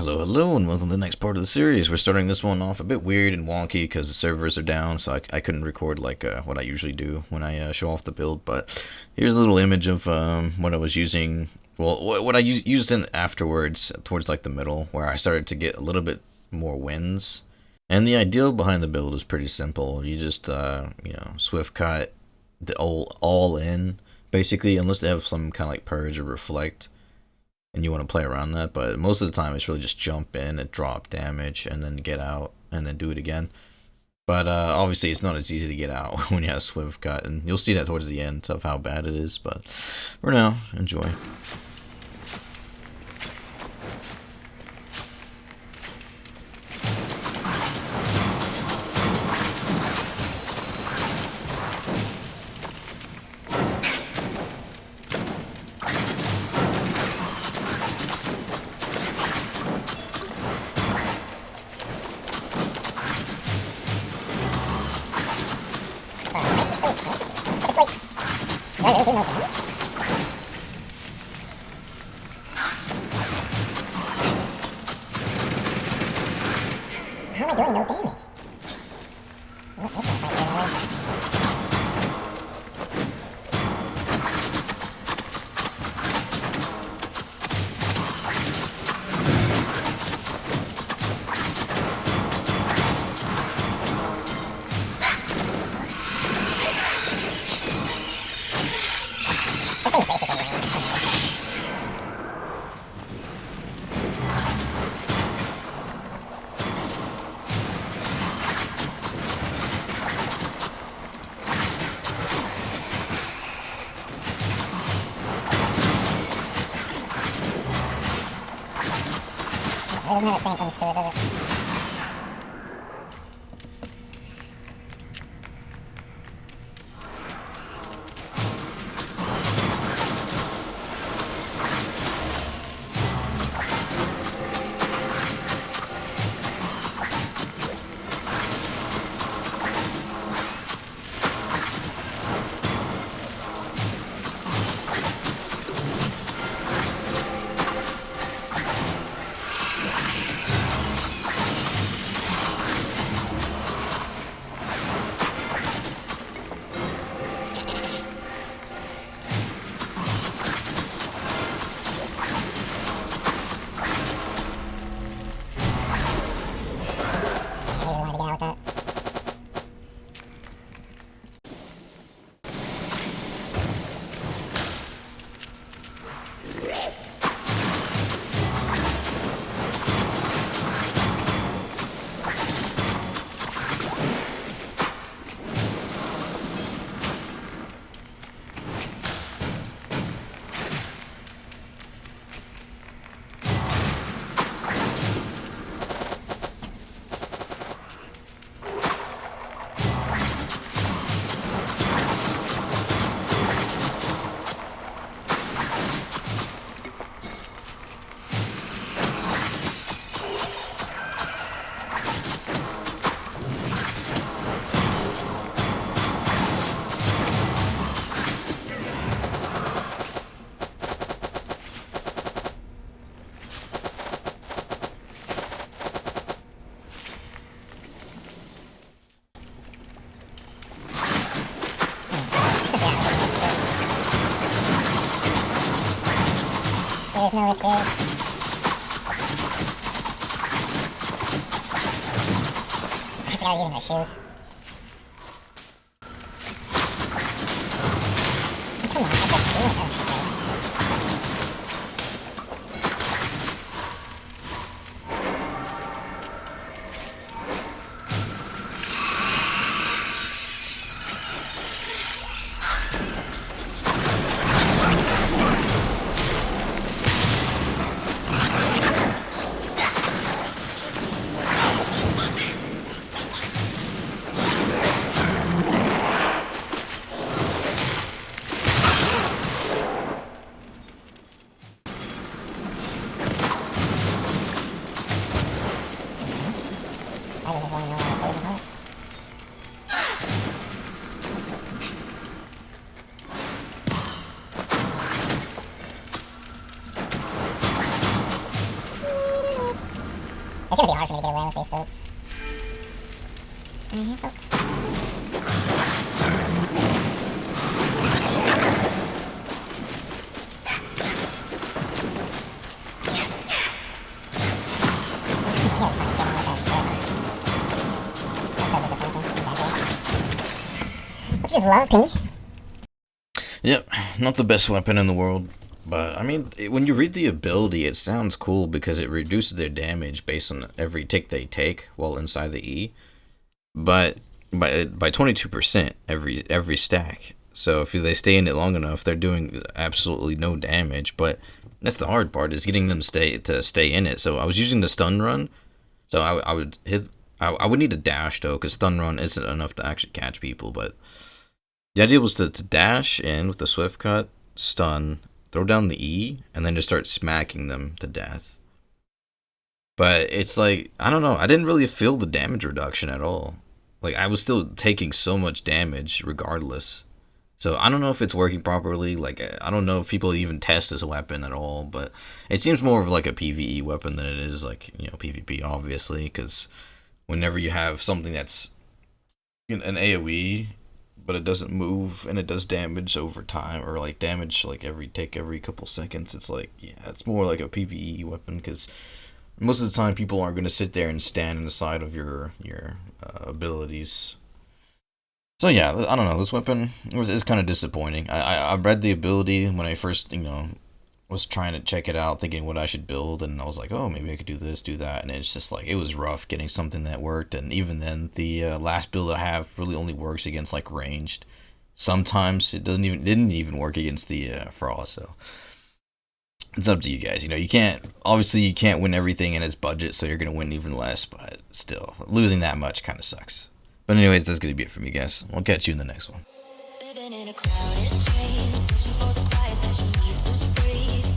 Hello, hello, and welcome to the next part of the series. We're starting this one off a bit weird and wonky because the servers are down, so I couldn't record like what I usually do when I show off the build. But here's a little image of what I was using. Well, what I used in afterwards, towards like the middle, where I started to get a little bit more wins. And the ideal behind the build is pretty simple. You just swift cut the all in basically, unless they have some kind of like purge or reflect and you want to play around that. But most of the time, it's really just jump in and drop damage and then get out and then do it again. But obviously, it's not as easy to get out when you have swift cut, and you'll see that towards the end of how bad it is. But for now, enjoy. This is so creepy. It's like, do I really do no damage? How am I doing no damage? Well, this one might be annoying. This thing's basically ranged anyway. It doesn't have the same thing to it, does it? I really wanted to get out with that. There's no escape. I forgot I was using my shoes. Come on, I just do it. Oh, shit. Why does this one know poison bullet? It's gonna be hard for me to get away with these folks. I just love pink. Yep, not the best weapon in the world. But, I mean, when you read the ability, it sounds cool because it reduces their damage based on every tick they take while inside the E. But by 22% every stack. So if they stay in it long enough, they're doing absolutely no damage. But that's the hard part, is getting them stay in it. So I was using the stun run. So I would hit. I would need a dash though, because stun run isn't enough to actually catch people. But the idea was to dash in with the swift cut, stun, throw down the E, and then just start smacking them to death. But it's like, I don't know, I didn't really feel the damage reduction at all. Like, I was still taking so much damage regardless. So I don't know if it's working properly. Like, I don't know if people even test this weapon at all. But it seems more of like a PvE weapon than it is like, PvP, obviously. Because whenever you have something that's an AoE, but it doesn't move and it does damage over time, or like damage like every couple seconds, it's like, yeah, it's more like a PvE weapon, because most of the time people aren't going to sit there and stand in the side of your abilities. So yeah, I don't know, this weapon is kind of disappointing. I read the ability when I first was trying to check it out, thinking what I should build, and I was like, oh, maybe I could do this, do that, and it's just like, it was rough getting something that worked. And even then, the last build I have really only works against like ranged. Sometimes it didn't even work against the frost. So it's up to you guys. You can't, obviously you can't win everything in its budget, so you're gonna win even less. But still, losing that much kind of sucks. But anyways, that's gonna be it for me, guys. I'll catch you in the next one. Living in a crowded dream, searching for the quiet that you need to breathe.